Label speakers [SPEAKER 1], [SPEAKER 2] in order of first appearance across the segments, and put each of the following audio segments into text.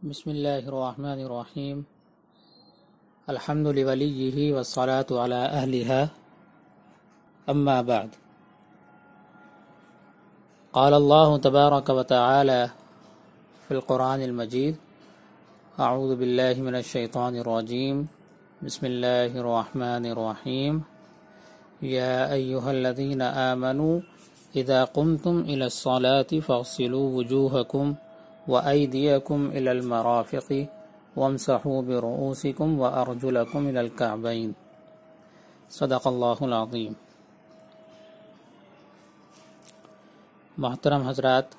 [SPEAKER 1] بسم اللہ الرحمن الرحیم الحمد لولیہ والصلاة علی اہلہا اما بعد قال اللہ تبارک وتعالی فی القرآن المجید اعوذ باللہ من الشیطان الرجیم بسم اللہ الرحمن الرحیم یا ایہا الذین آمنوا اذا قمتم الى الصلاة فاغسلوا وجوہکم وأيديكم إلى المرافق وامسحوا برؤوسكم وأرجلكم إلى الكعبين صدق اللہ العظیم۔ محترم حضرات،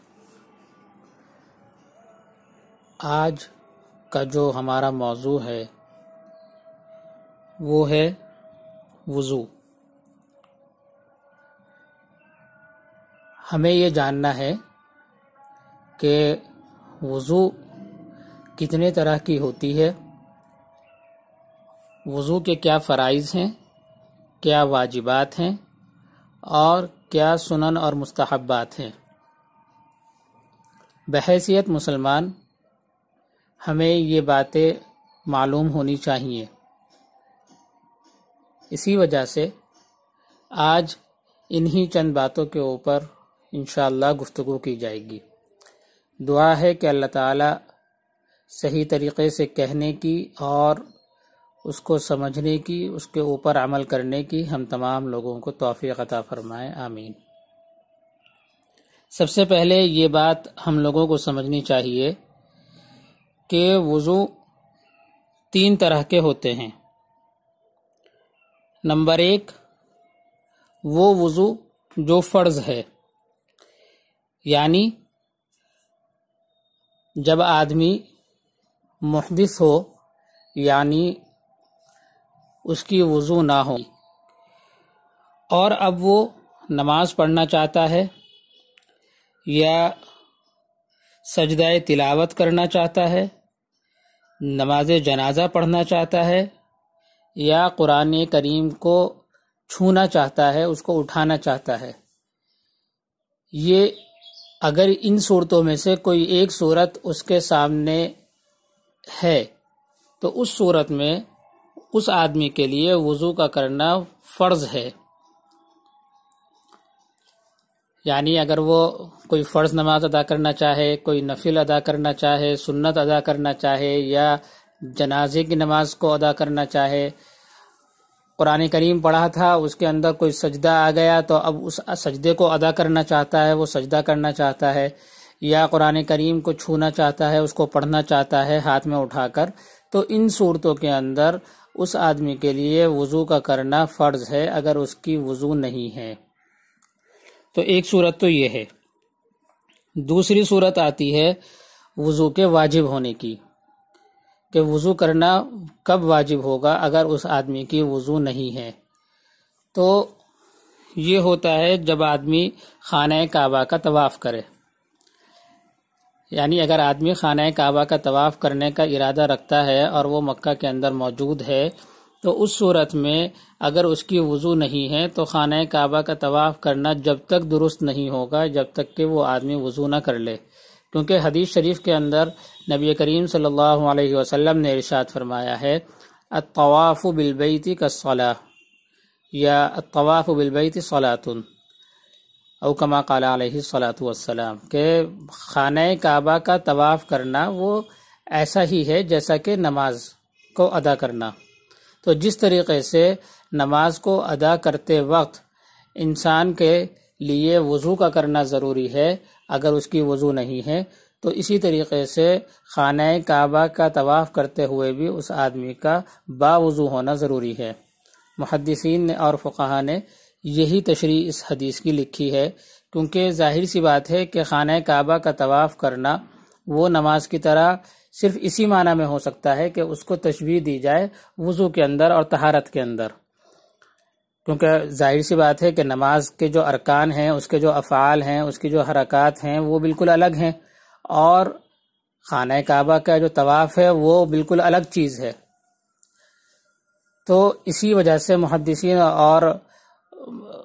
[SPEAKER 1] آج کا جو ہمارا موضوع ہے وہ ہے وضو۔ ہمیں یہ جاننا ہے کہ وضو کتنے طرح کی ہوتی ہے، وضو کے کیا فرائض ہیں، کیا واجبات ہیں اور کیا سنن اور مستحبات ہیں۔ بحیثیت مسلمان ہمیں یہ باتیں معلوم ہونی چاہیے۔ اسی وجہ سے آج انہی چند باتوں کے اوپر انشاءاللہ گفتگو کی جائے گی۔ دعا ہے کہ اللہ تعالیٰ صحیح طریقے سے کہنے کی اور اس کو سمجھنے کی، اس کے اوپر عمل کرنے کی ہم تمام لوگوں کو توفیق عطا فرمائے، آمین۔ سب سے پہلے یہ بات ہم لوگوں کو سمجھنی چاہیے کہ وضو تین طرح کے ہوتے ہیں۔ نمبر ایک، وہ وضو جو فرض ہے، یعنی جب آدمی محدث ہو، یعنی اس کی وضو نہ ہو اور اب وہ نماز پڑھنا چاہتا ہے یا سجدہ تلاوت کرنا چاہتا ہے، نماز جنازہ پڑھنا چاہتا ہے یا قرآن کریم کو چھونا چاہتا ہے، اس کو اٹھانا چاہتا ہے۔ یہ اگر ان صورتوں میں سے کوئی ایک صورت اس کے سامنے ہے تو اس صورت میں اس آدمی کے لیے وضو کا کرنا فرض ہے۔ یعنی اگر وہ کوئی فرض نماز ادا کرنا چاہے، کوئی نفل ادا کرنا چاہے، سنت ادا کرنا چاہے یا جنازے کی نماز کو ادا کرنا چاہے، قرآن کریم پڑھا تھا، اس کے اندر کوئی سجدہ آ گیا تو اب اس سجدے کو ادا کرنا چاہتا ہے، وہ سجدہ کرنا چاہتا ہے، یا قرآن کریم کو چھونا چاہتا ہے، اس کو پڑھنا چاہتا ہے ہاتھ میں اٹھا کر، تو ان صورتوں کے اندر اس آدمی کے لیے وضو کا کرنا فرض ہے اگر اس کی وضو نہیں ہے۔ تو ایک صورت تو یہ ہے۔ دوسری صورت آتی ہے وضو کے واجب ہونے کی، کہ وضو کرنا کب واجب ہوگا اگر اس آدمی کی وضو نہیں ہے۔ تو یہ ہوتا ہے جب آدمی خانہ کعبہ کا طواف کرے، یعنی اگر آدمی خانہ کعبہ کا طواف کرنے کا ارادہ رکھتا ہے اور وہ مکہ کے اندر موجود ہے، تو اس صورت میں اگر اس کی وضو نہیں ہے تو خانہ کعبہ کا طواف کرنا جب تک درست نہیں ہوگا جب تک کہ وہ آدمی وضو نہ کر لے، کیونکہ حدیث شریف کے اندر نبی کریم صلی اللہ علیہ وسلم نے ارشاد فرمایا ہے الطواف بالبیت کالصلاۃ، یا الطواف بالبیت صلاۃ، او کما قال علیہ الصلاۃ والسلام، کہ خانہ کعبہ کا طواف کرنا وہ ایسا ہی ہے جیسا کہ نماز کو ادا کرنا۔ تو جس طریقے سے نماز کو ادا کرتے وقت انسان کے لیے وضو کا کرنا ضروری ہے اگر اس کی وضو نہیں ہے، تو اسی طریقے سے خانہ کعبہ کا طواف کرتے ہوئے بھی اس آدمی کا باوضو ہونا ضروری ہے۔ محدثین نے اور فقہا نے یہی تشریح اس حدیث کی لکھی ہے، کیونکہ ظاہر سی بات ہے کہ خانہ کعبہ کا طواف کرنا وہ نماز کی طرح صرف اسی معنی میں ہو سکتا ہے کہ اس کو تشبیہ دی جائے وضو کے اندر اور طہارت کے اندر، کیونکہ ظاہر سی بات ہے کہ نماز کے جو ارکان ہیں، اس کے جو افعال ہیں، اس کی جو حرکات ہیں وہ بالکل الگ ہیں، اور خانہ کعبہ کا جو طواف ہے وہ بالکل الگ چیز ہے۔ تو اسی وجہ سے محدثین اور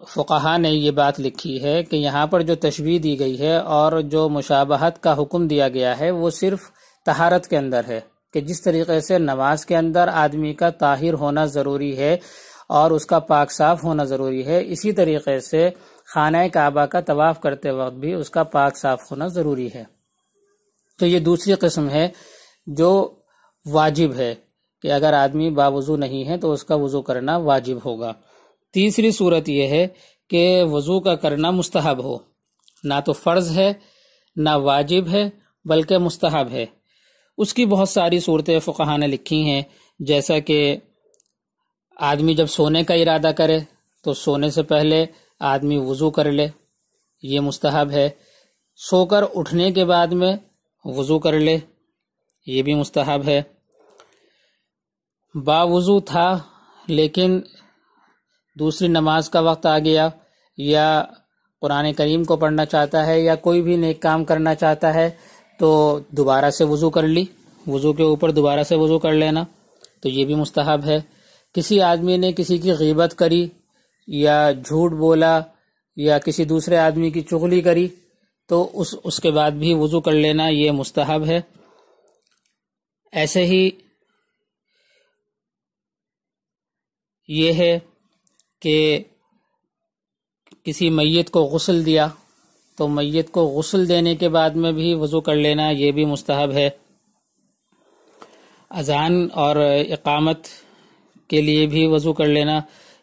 [SPEAKER 1] فقہا نے یہ بات لکھی ہے کہ یہاں پر جو تشبیہ دی گئی ہے اور جو مشابہت کا حکم دیا گیا ہے وہ صرف طہارت کے اندر ہے، کہ جس طریقے سے نماز کے اندر آدمی کا طاہر ہونا ضروری ہے اور اس کا پاک صاف ہونا ضروری ہے، اسی طریقے سے خانہ کعبہ کا طواف کرتے وقت بھی اس کا پاک صاف ہونا ضروری ہے۔ تو یہ دوسری قسم ہے جو واجب ہے، کہ اگر آدمی باوضو نہیں ہے تو اس کا وضو کرنا واجب ہوگا۔ تیسری صورت یہ ہے کہ وضو کا کرنا مستحب ہو، نہ تو فرض ہے نہ واجب ہے بلکہ مستحب ہے۔ اس کی بہت ساری صورتیں فقہا نے لکھی ہیں، جیسا کہ آدمی جب سونے کا ارادہ کرے تو سونے سے پہلے آدمی وضو کر لے، یہ مستحب ہے۔ سو کر اٹھنے کے بعد میں وضو کر لے، یہ بھی مستحب ہے۔ باوضو تھا لیکن دوسری نماز کا وقت آ گیا، یا قرآن کریم کو پڑھنا چاہتا ہے یا کوئی بھی نیک کام کرنا چاہتا ہے، تو دوبارہ سے وضو کر لی، وضو کے اوپر دوبارہ سے وضو کر لینا، تو یہ بھی مستحب ہے۔ کسی آدمی نے کسی کی غیبت کری یا جھوٹ بولا یا کسی دوسرے آدمی کی چغلی کری تو اس کے بعد بھی وضو کر لینا، یہ مستحب ہے۔ ایسے ہی یہ ہے کہ کسی میت کو غسل دیا تو میت کو غسل دینے کے بعد میں بھی وضو کر لینا، یہ بھی مستحب ہے۔ اذان اور اقامت کے لیے بھی وضو کر لینا،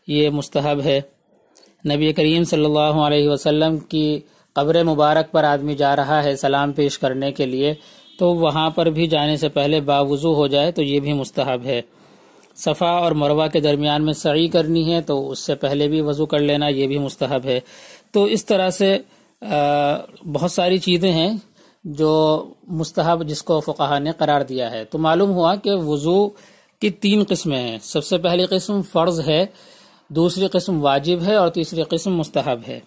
[SPEAKER 1] یہ مستحب ہے۔ نبی کریم صلی اللہ علیہ وسلم کی قبر مبارک پر آدمی جا رہا ہے سلام پیش کرنے کے لیے، تو وہاں پر بھی جانے سے پہلے باوضو ہو جائے تو یہ بھی مستحب ہے۔ صفا اور مروہ کے درمیان میں سعی کرنی ہے تو اس سے پہلے بھی وضو کر لینا، یہ بھی مستحب ہے۔ تو اس طرح سے بہت ساری چیزیں ہیں جو مستحب جس کو فقہا نے قرار دیا ہے۔ تو معلوم ہوا کہ وضو کی تین قسمیں ہیں، سب سے پہلی قسم فرض ہے، دوسری قسم واجب ہے اور تیسری قسم مستحب ہے۔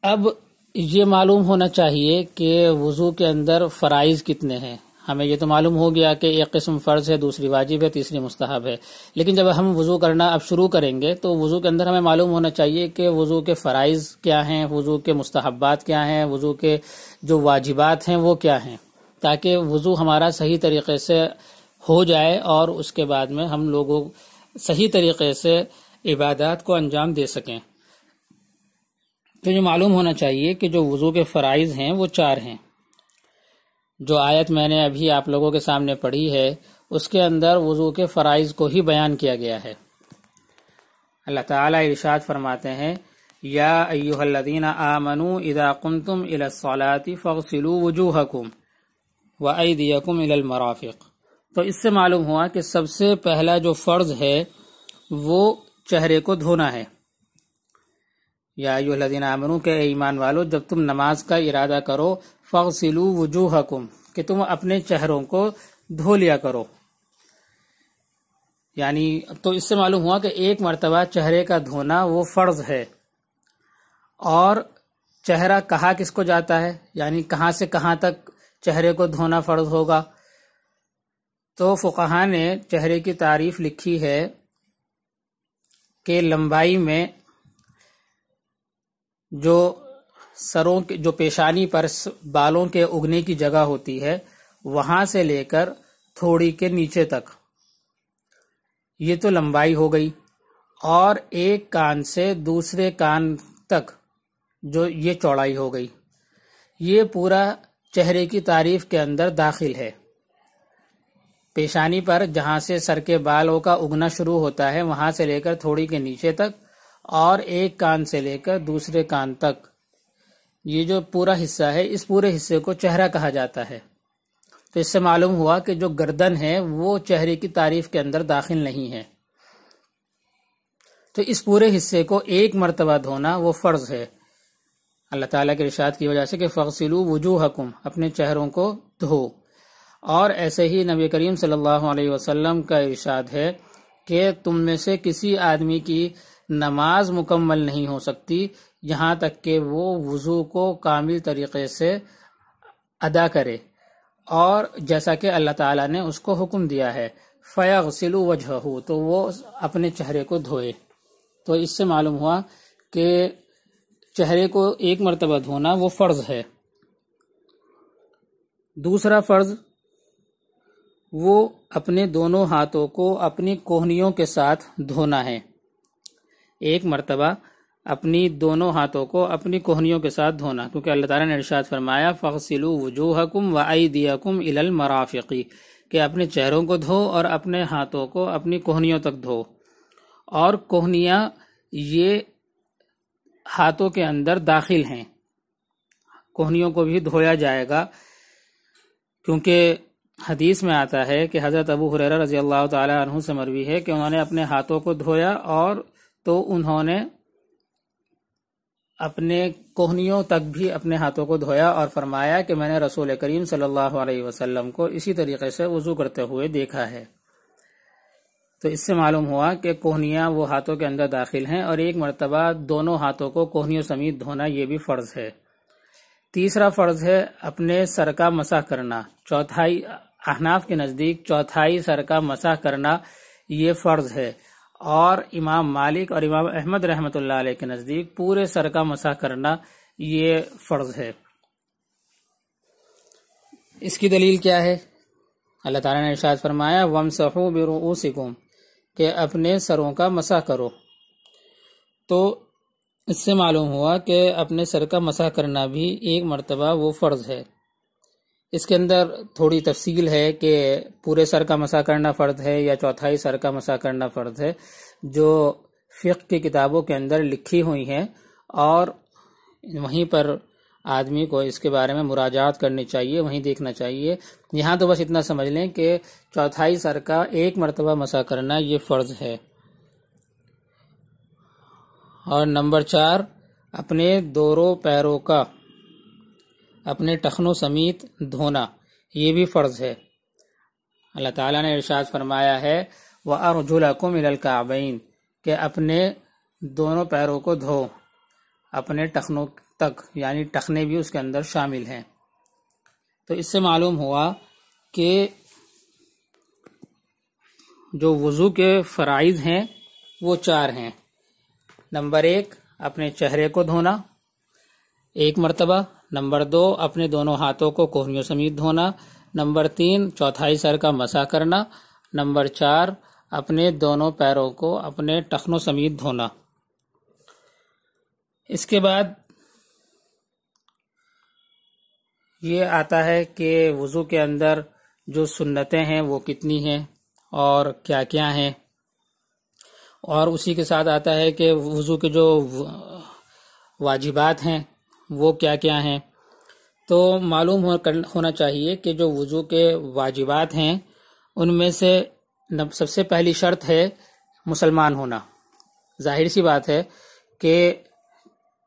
[SPEAKER 1] اب یہ معلوم ہونا چاہیے کہ وضو کے اندر فرائض کتنے ہیں۔ ہمیں یہ تو معلوم ہو گیا کہ ایک قسم فرض ہے، دوسری واجب ہے، تیسری مستحب ہے، لیکن جب ہم وضو کرنا اب شروع کریں گے تو وضو کے اندر ہمیں معلوم ہونا چاہیے کہ وضو کے فرائض کیا ہیں، وضو کے مستحبات کیا ہیں، وضو کے جو واجبات ہیں وہ کیا ہیں، تاکہ وضو ہمارا صحیح طریقے سے ہو جائے اور اس کے بعد میں ہم لوگوں صحیح طریقے سے عبادات کو انجام دے سکیں۔ تو یہ معلوم ہونا چاہیے کہ جو وضو کے فرائض ہیں وہ 4 ہیں۔ جو آیت میں نے ابھی آپ لوگوں کے سامنے پڑھی ہے اس کے اندر وضو کے فرائض کو ہی بیان کیا گیا ہے۔ اللہ تعالیٰ ارشاد فرماتے ہیں، یا ایھا الذین آمنوا اذا قمتم الی الصلاۃ فاغسلوا وجوہکم وایدیکم الی المرافق۔ تو اس سے معلوم ہوا کہ سب سے پہلا جو فرض ہے وہ چہرے کو دھونا ہے۔ یا ایھا الذین آمنوا کہ ایمان والو، جب تم نماز کا ارادہ کرو، فاغسلوا وجوہکم کہ تم اپنے چہروں کو دھو لیا کرو۔ یعنی تو اس سے معلوم ہوا کہ ایک مرتبہ چہرے کا دھونا وہ فرض ہے۔ اور چہرہ کہاں کس کو جاتا ہے، یعنی کہاں سے کہاں تک چہرے کو دھونا فرض ہوگا؟ تو فقہا نے چہرے کی تعریف لکھی ہے کہ لمبائی میں جو سروں کے جو پیشانی پر بالوں کے اگنے کی جگہ ہوتی ہے وہاں سے لے کر تھوڑی کے نیچے تک، یہ تو لمبائی ہو گئی، اور ایک کان سے دوسرے کان تک جو یہ چوڑائی ہو گئی، یہ پورا چہرے کی تعریف کے اندر داخل ہے۔ پیشانی پر جہاں سے سر کے بالوں کا اگنا شروع ہوتا ہے وہاں سے لے کر تھوڑی کے نیچے تک، اور ایک کان سے لے کر دوسرے کان تک، یہ جو پورا حصہ ہے اس پورے حصے کو چہرہ کہا جاتا ہے۔ تو اس سے معلوم ہوا کہ جو گردن ہے وہ چہرے کی تعریف کے اندر داخل نہیں ہے۔ تو اس پورے حصے کو ایک مرتبہ دھونا وہ فرض ہے، اللہ تعالیٰ کے ارشاد کی وجہ سے کہ فاغسلوا وجوہکم، اپنے چہروں کو دھو۔ اور ایسے ہی نبی کریم صلی اللہ علیہ وسلم کا ارشاد ہے کہ تم میں سے کسی آدمی کی نماز مکمل نہیں ہو سکتی یہاں تک کہ وہ وضو کو کامل طریقے سے ادا کرے، اور جیسا کہ اللہ تعالیٰ نے اس کو حکم دیا ہے، فَيَغْسِلُ وَجْهَهُ، تو وہ اپنے چہرے کو دھوئے۔ تو اس سے معلوم ہوا کہ چہرے کو ایک مرتبہ دھونا وہ فرض ہے۔ دوسرا فرض وہ اپنے دونوں ہاتھوں کو اپنی کوہنیوں کے ساتھ دھونا ہے، ایک مرتبہ اپنی دونوں ہاتھوں کو اپنی کوہنیوں کے ساتھ دھونا، کیونکہ اللہ تعالیٰ نے ارشاد فرمایا فَاغْسِلُوا وُجُوهَكُمْ وَأَيْدِيَكُمْ إِلَى الْمَرَافِقِ، کہ اپنے چہروں کو دھو اور اپنے ہاتھوں کو اپنی کوہنیوں تک دھو۔ اور کوہنیاں یہ ہاتھوں کے اندر داخل ہیں، کوہنیوں کو بھی دھویا جائے گا، کیونکہ حدیث میں آتا ہے کہ حضرت ابو ہریرہ رضی اللہ تعالی عنہ سے مروی ہے کہ انہوں نے اپنے ہاتھوں کو دھویا اور تو انہوں نے اپنے کوہنیوں تک بھی اپنے ہاتھوں کو دھویا اور فرمایا کہ میں نے رسول کریم صلی اللہ علیہ وسلم کو اسی طریقے سے وضو کرتے ہوئے دیکھا ہے۔ تو اس سے معلوم ہوا کہ کوہنیاں وہ ہاتھوں کے اندر داخل ہیں، اور ایک مرتبہ دونوں ہاتھوں کو کوہنیوں سمیت دھونا یہ بھی فرض ہے۔ تیسرا فرض ہے اپنے سر کا مسح کرنا، چوتھائی احناف کے نزدیک چوتھائی سر کا مسح کرنا یہ فرض ہے، اور امام مالک اور امام احمد رحمۃ اللہ علیہ کے نزدیک پورے سر کا مسح کرنا یہ فرض ہے۔ اس کی دلیل کیا ہے؟ اللہ تعالیٰ نے ارشاد فرمایا وَامْسَحُوا بِرُؤُوسِكُمْ، کہ اپنے سروں کا مسح کرو۔ تو اس سے معلوم ہوا کہ اپنے سر کا مسح کرنا بھی ایک مرتبہ وہ فرض ہے۔ اس کے اندر تھوڑی تفصیل ہے کہ پورے سر کا مسح کرنا فرض ہے یا چوتھائی سر کا مسح کرنا فرض ہے، جو فقہ کی کتابوں کے اندر لکھی ہوئی ہیں، اور وہیں پر آدمی کو اس کے بارے میں مراجعات کرنی چاہیے، وہیں دیکھنا چاہیے۔ یہاں تو بس اتنا سمجھ لیں کہ چوتھائی سر کا ایک مرتبہ مسح کرنا یہ فرض ہے۔ اور نمبر 4، اپنے دونوں پیروں کا اپنے ٹخنوں سمیت دھونا یہ بھی فرض ہے۔ اللہ تعالیٰ نے ارشاد فرمایا ہے وَأَرْجُلَكُمْ إِلَى الْكَعْبَيْنِ، کہ اپنے دونوں پیروں کو دھو اپنے ٹخنوں تک، یعنی ٹخنے بھی اس کے اندر شامل ہیں۔ تو اس سے معلوم ہوا کہ جو وضو کے فرائض ہیں وہ 4 ہیں۔ نمبر 1، اپنے چہرے کو دھونا ایک مرتبہ۔ نمبر 2، اپنے دونوں ہاتھوں کو کوہنیوں سمیت دھونا۔ نمبر 3، چوتھائی سر کا مسح کرنا۔ نمبر 4، اپنے دونوں پیروں کو اپنے ٹخنوں سمیت دھونا۔ اس کے بعد یہ آتا ہے کہ وضو کے اندر جو سنتیں ہیں وہ کتنی ہیں اور کیا کیا ہیں، اور اسی کے ساتھ آتا ہے کہ وضو کے جو واجبات ہیں وہ کیا کیا ہیں۔ تو معلوم ہونا چاہیے کہ جو وضو کے واجبات ہیں ان میں سے سب سے پہلی شرط ہے مسلمان ہونا۔ ظاہر سی بات ہے کہ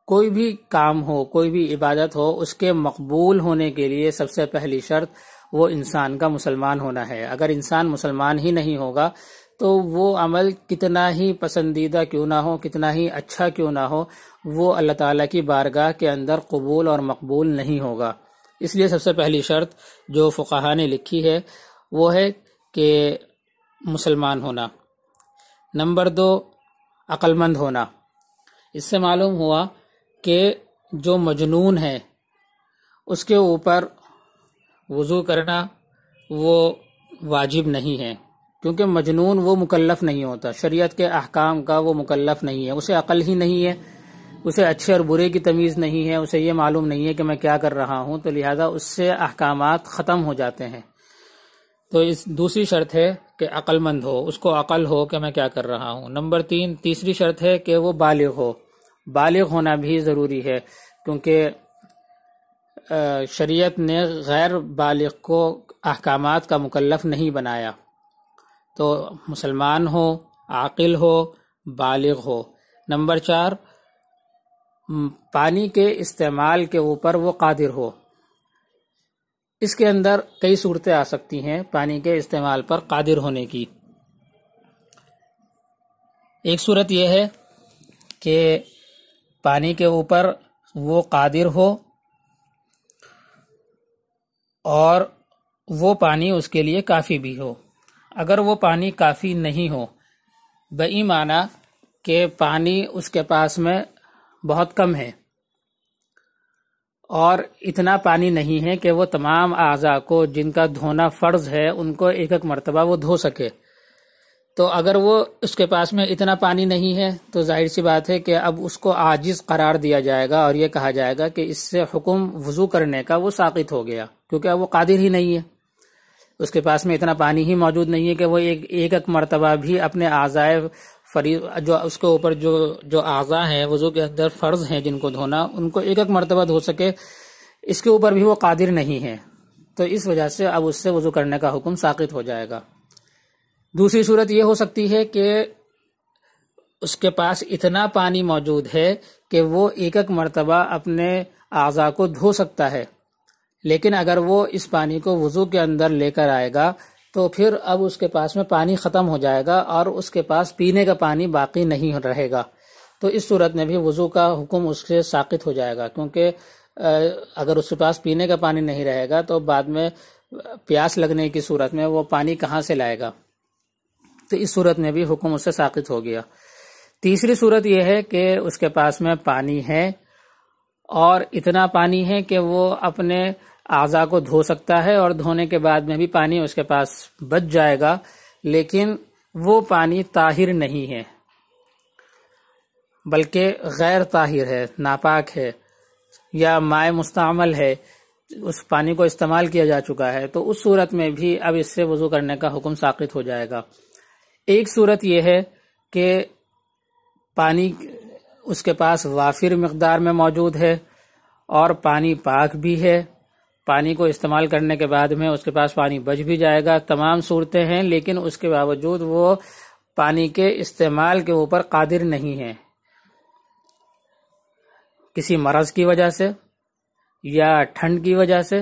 [SPEAKER 1] کوئی بھی کام ہو، کوئی بھی عبادت ہو، اس کے مقبول ہونے کے لیے سب سے پہلی شرط وہ انسان کا مسلمان ہونا ہے۔ اگر انسان مسلمان ہی نہیں ہوگا تو وہ عمل کتنا ہی پسندیدہ کیوں نہ ہو، کتنا ہی اچھا کیوں نہ ہو، وہ اللہ تعالیٰ کی بارگاہ کے اندر قبول اور مقبول نہیں ہوگا۔ اس لیے سب سے پہلی شرط جو فقہا نے لکھی ہے وہ ہے کہ مسلمان ہونا۔ نمبر 2، عقل مند ہونا۔ اس سے معلوم ہوا کہ جو مجنون ہے اس کے اوپر وضو کرنا وہ واجب نہیں ہے، کیونکہ مجنون وہ مکلف نہیں ہوتا، شریعت کے احکام کا وہ مکلف نہیں ہے، اسے عقل ہی نہیں ہے، اسے اچھے اور برے کی تمیز نہیں ہے، اسے یہ معلوم نہیں ہے کہ میں کیا کر رہا ہوں، تو لہٰذا اس سے احکامات ختم ہو جاتے ہیں۔ تو اس دوسری شرط ہے کہ عقل مند ہو، اس کو عقل ہو کہ میں کیا کر رہا ہوں۔ نمبر 3، تیسری شرط ہے کہ وہ بالغ ہو۔ بالغ ہونا بھی ضروری ہے، کیونکہ شریعت نے غیر بالغ کو احکامات کا مکلف نہیں بنایا۔ تو مسلمان ہو، عاقل ہو، بالغ ہو۔ نمبر 4، پانی کے استعمال کے اوپر وہ قادر ہو۔ اس کے اندر کئی صورتیں آ سکتی ہیں پانی کے استعمال پر قادر ہونے کی۔ ایک صورت یہ ہے کہ پانی کے اوپر وہ قادر ہو اور وہ پانی اس کے لیے کافی بھی ہو۔ اگر وہ پانی کافی نہیں ہو، بئی معنی کہ پانی اس کے پاس میں بہت کم ہے اور اتنا پانی نہیں ہے کہ وہ تمام اعضاء کو جن کا دھونا فرض ہے ان کو ایک ایک مرتبہ وہ دھو سکے. تو اگر وہ اس کے پاس میں اتنا پانی نہیں ہے تو ظاہر سی بات ہے کہ اب اس کو عاجز قرار دیا جائے گا اور یہ کہا جائے گا کہ اس سے حکم وضو کرنے کا وہ ساقط ہو گیا، کیونکہ اب وہ قادر ہی نہیں ہے، اس کے پاس میں اتنا پانی ہی موجود نہیں ہے کہ وہ ایک ایک مرتبہ بھی اپنے اعضاء جو اس کے اوپر جو اعضاء ہیں وضو کے اندر فرض ہیں جن کو دھونا، ان کو ایک ایک مرتبہ دھو سکے، اس کے اوپر بھی وہ قادر نہیں ہے. تو اس وجہ سے اب اس سے وضو کرنے کا حکم ساقط ہو جائے گا. دوسری صورت یہ ہو سکتی ہے کہ اس کے پاس اتنا پانی موجود ہے کہ وہ ایک ایک مرتبہ اپنے اعضاء کو دھو سکتا ہے، لیکن اگر وہ اس پانی کو وضو کے اندر لے کر آئے گا تو پھر اب اس کے پاس میں پانی ختم ہو جائے گا اور اس کے پاس پینے کا پانی باقی نہیں رہے گا. تو اس صورت میں بھی وضو کا حکم اس سے ساقط ہو جائے گا، کیونکہ اگر اس کے پاس پینے کا پانی نہیں رہے گا تو بعد میں پیاس لگنے کی صورت میں وہ پانی کہاں سے لائے گا. تو اس صورت میں بھی حکم اس سے ساقط ہو گیا. تیسری صورت یہ ہے کہ اس کے پاس میں پانی ہے اور اتنا پانی ہے کہ وہ اپنے اعضاء کو دھو سکتا ہے اور دھونے کے بعد میں بھی پانی اس کے پاس بچ جائے گا، لیکن وہ پانی طاہر نہیں ہے بلکہ غیر طاہر ہے، ناپاک ہے یا مائع مستعمل ہے، اس پانی کو استعمال کیا جا چکا ہے. تو اس صورت میں بھی اب اس سے وضو کرنے کا حکم ساقط ہو جائے گا. ایک صورت یہ ہے کہ پانی اس کے پاس وافر مقدار میں موجود ہے اور پانی پاک بھی ہے، پانی کو استعمال کرنے کے بعد میں اس کے پاس پانی بچ بھی جائے گا. تمام صورتیں ہیں، لیکن اس کے باوجود وہ پانی کے استعمال کے اوپر قادر نہیں ہے، کسی مرض کی وجہ سے یا ٹھنڈ کی وجہ سے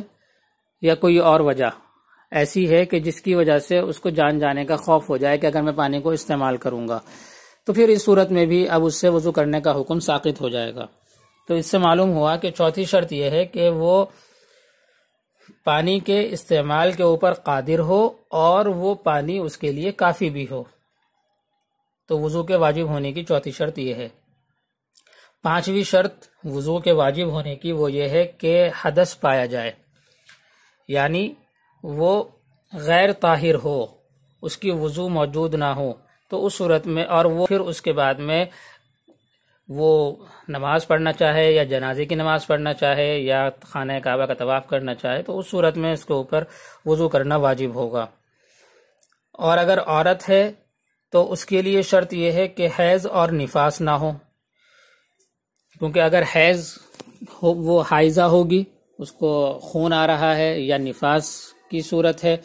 [SPEAKER 1] یا کوئی اور وجہ ایسی ہے کہ جس کی وجہ سے اس کو جان جانے کا خوف ہو جائے کہ اگر میں پانی کو استعمال کروں گا، تو پھر اس صورت میں بھی اب اس سے وضو کرنے کا حکم ساقط ہو جائے گا. تو اس سے معلوم ہوا کہ چوتھی شرط یہ ہے کہ وہ پانی کے استعمال کے اوپر قادر ہو اور وہ پانی اس کے لیے کافی بھی ہو. تو وضو کے واجب ہونے کی چوتھی شرط یہ ہے. پانچویں شرط وضو کے واجب ہونے کی وہ یہ ہے کہ حدث پایا جائے، یعنی وہ غیر طاہر ہو، اس کی وضو موجود نہ ہو. تو اس صورت میں اور وہ پھر اس کے بعد میں وہ نماز پڑھنا چاہے یا جنازے کی نماز پڑھنا چاہے یا خانہ کعبہ کا طواف کرنا چاہے تو اس صورت میں اس کے اوپر وضو کرنا واجب ہوگا. اور اگر عورت ہے تو اس کے لیے شرط یہ ہے کہ حیض اور نفاس نہ ہو، کیونکہ اگر حیض ہو وہ حائضہ ہوگی، اس کو خون آ رہا ہے یا نفاس کی صورت ہے،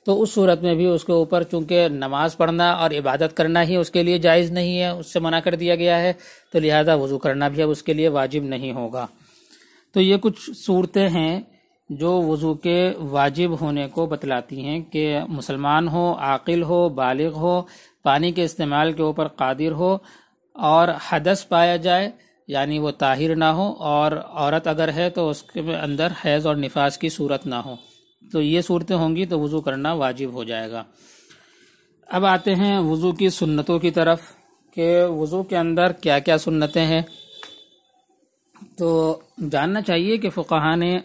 [SPEAKER 1] تو اس صورت میں بھی اس کے اوپر چونکہ نماز پڑھنا اور عبادت کرنا ہی اس کے لیے جائز نہیں ہے، اس سے منع کر دیا گیا ہے، تو لہذا وضو کرنا بھی اب اس کے لیے واجب نہیں ہوگا. تو یہ کچھ صورتیں ہیں جو وضو کے واجب ہونے کو بتلاتی ہیں کہ مسلمان ہو، عاقل ہو، بالغ ہو، پانی کے استعمال کے اوپر قادر ہو اور حدث پایا جائے یعنی وہ طاہر نہ ہو، اور عورت اگر ہے تو اس کے اندر حیض اور نفاس کی صورت نہ ہو. تو یہ صورتیں ہوں گی تو وضو کرنا واجب ہو جائے گا. اب آتے ہیں وضو کی سنتوں کی طرف کہ وضو کے اندر کیا کیا سنتیں ہیں. تو جاننا چاہیے کہ فقہاء نے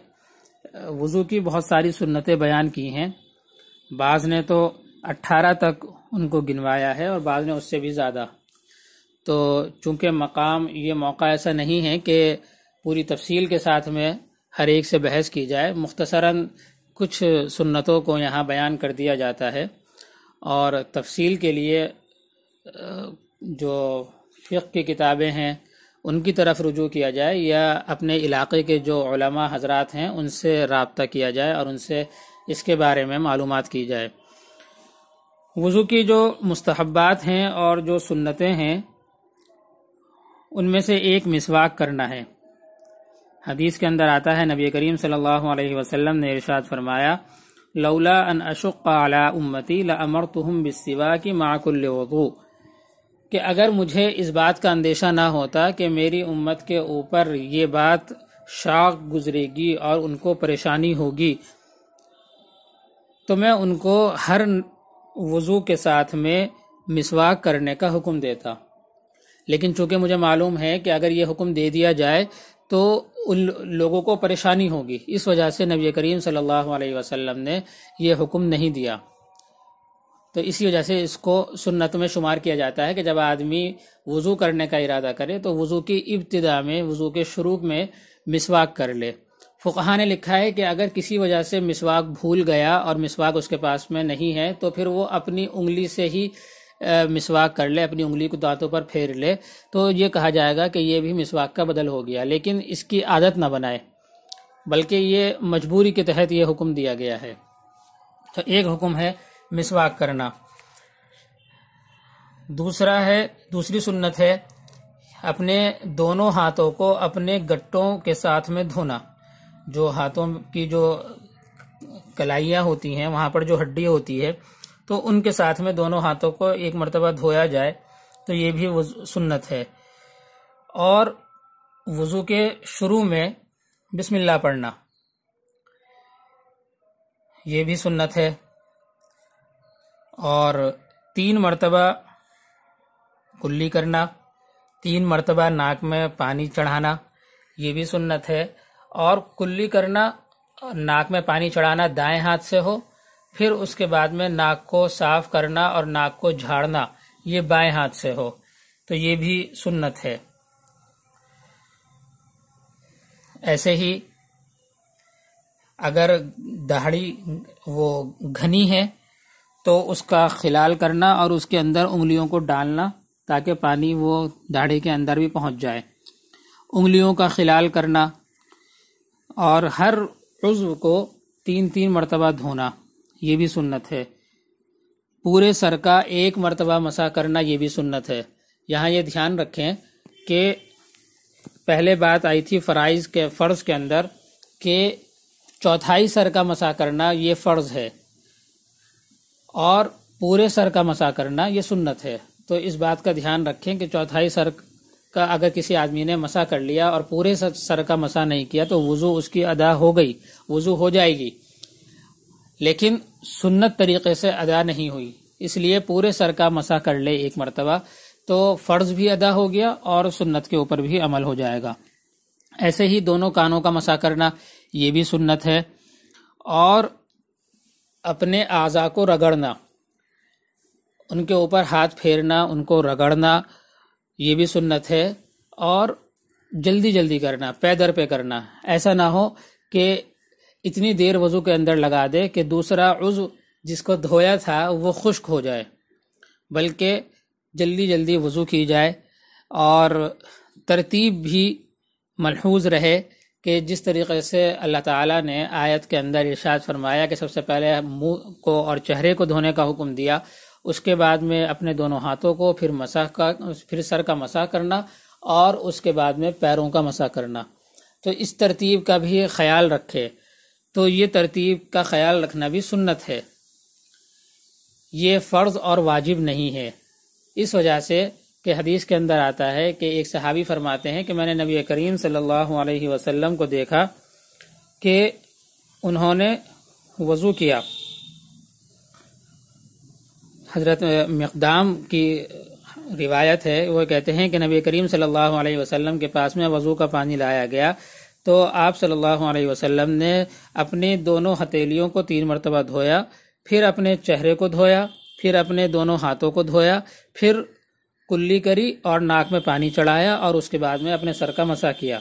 [SPEAKER 1] وضو کی بہت ساری سنتیں بیان کی ہیں. بعض نے تو 18 تک ان کو گنوایا ہے اور بعض نے اس سے بھی زیادہ. تو چونکہ یہ موقع ایسا نہیں ہے کہ پوری تفصیل کے ساتھ میں ہر ایک سے بحث کی جائے، مختصراً کچھ سنتوں کو یہاں بیان کر دیا جاتا ہے اور تفصیل کے لیے جو فقہ کی کتابیں ہیں ان کی طرف رجوع کیا جائے یا اپنے علاقے کے جو علماء حضرات ہیں ان سے رابطہ کیا جائے اور ان سے اس کے بارے میں معلومات کی جائے. وضو کی جو مستحبات ہیں اور جو سنتیں ہیں ان میں سے ایک مسواک کرنا ہے. حدیث کے اندر آتا ہے نبی کریم صلی اللہ علیہ وسلم نے ارشاد فرمایا لولا ان اشق علی امتی لامرتهم بالسواک مع كل وضوء، کہ اگر مجھے اس بات کا اندیشہ نہ ہوتا کہ میری امت کے اوپر یہ بات شاق گزرے گی اور ان کو پریشانی ہوگی تو میں ان کو ہر وضو کے ساتھ میں مسواک کرنے کا حکم دیتا. لیکن چونکہ مجھے معلوم ہے کہ اگر یہ حکم دے دیا جائے تو ان لوگوں کو پریشانی ہوگی، اس وجہ سے نبی کریم صلی اللہ علیہ وسلم نے یہ حکم نہیں دیا۔ تو اسی وجہ سے اس کو سنت میں شمار کیا جاتا ہے کہ جب آدمی وضو کرنے کا ارادہ کرے تو وضو کی ابتدا میں، وضو کے شروع میں مسواک کر لے۔ فقہا نے لکھا ہے کہ اگر کسی وجہ سے مسواک بھول گیا اور مسواک اس کے پاس میں نہیں ہے تو پھر وہ اپنی انگلی سے ہی مسواک کر لے، اپنی انگلی کو دانتوں پر پھیر لے، تو یہ کہا جائے گا کہ یہ بھی مسواک کا بدل ہو گیا، لیکن اس کی عادت نہ بنائے، بلکہ یہ مجبوری کے تحت یہ حکم دیا گیا ہے۔ تو ایک حکم ہے مسواک کرنا۔ دوسری سنت ہے اپنے دونوں ہاتھوں کو اپنے گٹوں کے ساتھ میں دھونا۔ جو ہاتھوں کی جو کلائیاں ہوتی ہیں، وہاں پر جو ہڈی ہوتی ہے، تو ان کے ساتھ میں دونوں ہاتھوں کو ایک مرتبہ دھویا جائے، تو یہ بھی سنت ہے۔ اور وضو کے شروع میں بسم اللہ پڑھنا، یہ بھی سنت ہے۔ اور 3 مرتبہ کلی کرنا، 3 مرتبہ ناک میں پانی چڑھانا، یہ بھی سنت ہے۔ اور کلی کرنا، ناک میں پانی چڑھانا دائیں ہاتھ سے ہو، پھر اس کے بعد میں ناک کو صاف کرنا اور ناک کو جھاڑنا یہ بائیں ہاتھ سے ہو، تو یہ بھی سنت ہے۔ ایسے ہی اگر داڑھی وہ گھنی ہے تو اس کا خلال کرنا اور اس کے اندر انگلیوں کو ڈالنا تاکہ پانی وہ داڑھی کے اندر بھی پہنچ جائے، انگلیوں کا خلال کرنا، اور ہر عضو کو 3 مرتبہ دھونا، یہ بھی سنت ہے۔ پورے سر کا 1 مرتبہ مسح کرنا، یہ بھی سنت ہے۔ یہاں یہ دھیان رکھیں کہ پہلے بات آئی تھی فرض کے اندر کہ چوتھائی سر کا مسح کرنا یہ فرض ہے اور پورے سر کا مسح کرنا یہ سنت ہے۔ تو اس بات کا دھیان رکھیں کہ چوتھائی سر کا اگر کسی آدمی نے مسح کر لیا اور پورے سر کا مسح نہیں کیا تو وضو اس کی ادا ہو گئی، وضو ہو جائے گی، لیکن سنت طریقے سے ادا نہیں ہوئی، اس لیے پورے سر کا مسح کر لے 1 مرتبہ تو فرض بھی ادا ہو گیا اور سنت کے اوپر بھی عمل ہو جائے گا۔ ایسے ہی دونوں کانوں کا مسح کرنا یہ بھی سنت ہے، اور اپنے اعضاء کو رگڑنا، ان کے اوپر ہاتھ پھیرنا، ان کو رگڑنا یہ بھی سنت ہے، اور جلدی کرنا، پے در پہ کرنا، ایسا نہ ہو کہ اتنی دیر وضو کے اندر لگا دے کہ دوسرا عضو جس کو دھویا تھا وہ خشک ہو جائے، بلکہ جلدی وضو کی جائے، اور ترتیب بھی ملحوظ رہے کہ جس طریقے سے اللہ تعالیٰ نے آیت کے اندر ارشاد فرمایا کہ سب سے پہلے منہ کو اور چہرے کو دھونے کا حکم دیا، اس کے بعد میں اپنے دونوں ہاتھوں کو، پھر سر کا مسح کرنا، اور اس کے بعد میں پیروں کا مسح کرنا۔ تو اس ترتیب کا بھی خیال رکھے، تو یہ ترتیب کا خیال رکھنا بھی سنت ہے، یہ فرض اور واجب نہیں ہے۔ اس وجہ سے کہ حدیث کے اندر آتا ہے کہ ایک صحابی فرماتے ہیں کہ میں نے نبی کریم صلی اللہ علیہ وسلم کو دیکھا کہ انہوں نے وضو کیا۔ حضرت مقدام کی روایت ہے، وہ کہتے ہیں کہ نبی کریم صلی اللہ علیہ وسلم کے پاس میں وضو کا پانی لایا گیا تو آپ صلی اللہ علیہ وسلم نے اپنے دونوں ہتھیلیوں کو 3 مرتبہ دھویا، پھر اپنے چہرے کو دھویا، پھر اپنے دونوں ہاتھوں کو دھویا، پھر کلی کری اور ناک میں پانی چڑھایا، اور اس کے بعد میں اپنے سر کا مسح کیا۔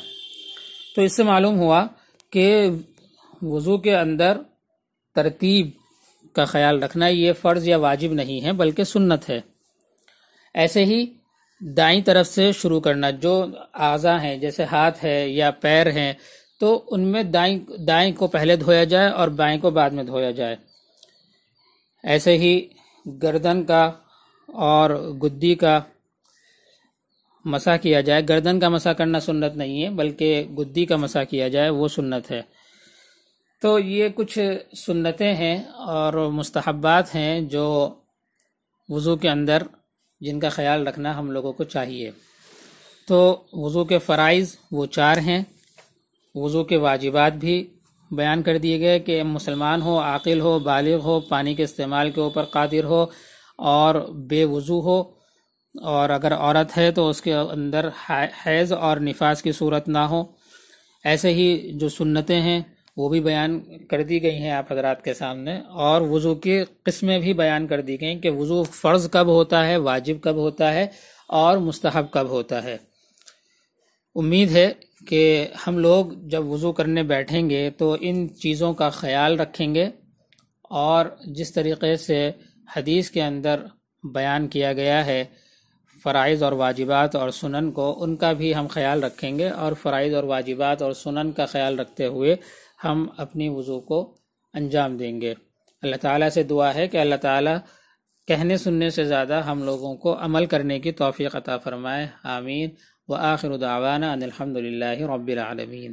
[SPEAKER 1] تو اس سے معلوم ہوا کہ وضو کے اندر ترتیب کا خیال رکھنا یہ فرض یا واجب نہیں ہے بلکہ سنت ہے۔ ایسے ہی دائیں طرف سے شروع کرنا، جو اعضاء ہیں جیسے ہاتھ ہے یا پیر ہیں تو ان میں دائیں کو پہلے دھویا جائے اور بائیں کو بعد میں دھویا جائے۔ ایسے ہی گردن کا اور گدی کا مسح کیا جائے، گردن کا مسح کرنا سنت نہیں ہے بلکہ گدی کا مسح کیا جائے وہ سنت ہے۔ تو یہ کچھ سنتیں ہیں اور مستحبات ہیں جو وضو کے اندر جن کا خیال رکھنا ہم لوگوں کو چاہیے۔ تو وضو کے فرائض وہ 4 ہیں، وضو کے واجبات بھی بیان کر دیے گئے کہ مسلمان ہو، عاقل ہو، بالغ ہو، پانی کے استعمال کے اوپر قادر ہو اور بے وضو ہو، اور اگر عورت ہے تو اس کے اندر حیض اور نفاس کی صورت نہ ہو، ایسے ہی جو سنتیں ہیں وہ بھی بیان کر دی گئی ہیں آپ حضرات کے سامنے، اور وضو کی قسمیں بھی بیان کر دی گئیں کہ وضو فرض کب ہوتا ہے، واجب کب ہوتا ہے، اور مستحب کب ہوتا ہے۔ امید ہے کہ ہم لوگ جب وضو کرنے بیٹھیں گے تو ان چیزوں کا خیال رکھیں گے، اور جس طریقے سے حدیث کے اندر بیان کیا گیا ہے فرائض اور واجبات اور سنن کو، ان کا بھی ہم خیال رکھیں گے، اور فرائض اور واجبات اور سنن کا خیال رکھتے ہوئے ہم اپنی وضو کو انجام دیں گے۔ اللہ تعالیٰ سے دعا ہے کہ اللہ تعالیٰ کہنے سننے سے زیادہ ہم لوگوں کو عمل کرنے کی توفیق عطا فرمائے، آمین۔ وآخر دعوانا ان الحمد للہ رب العالمین۔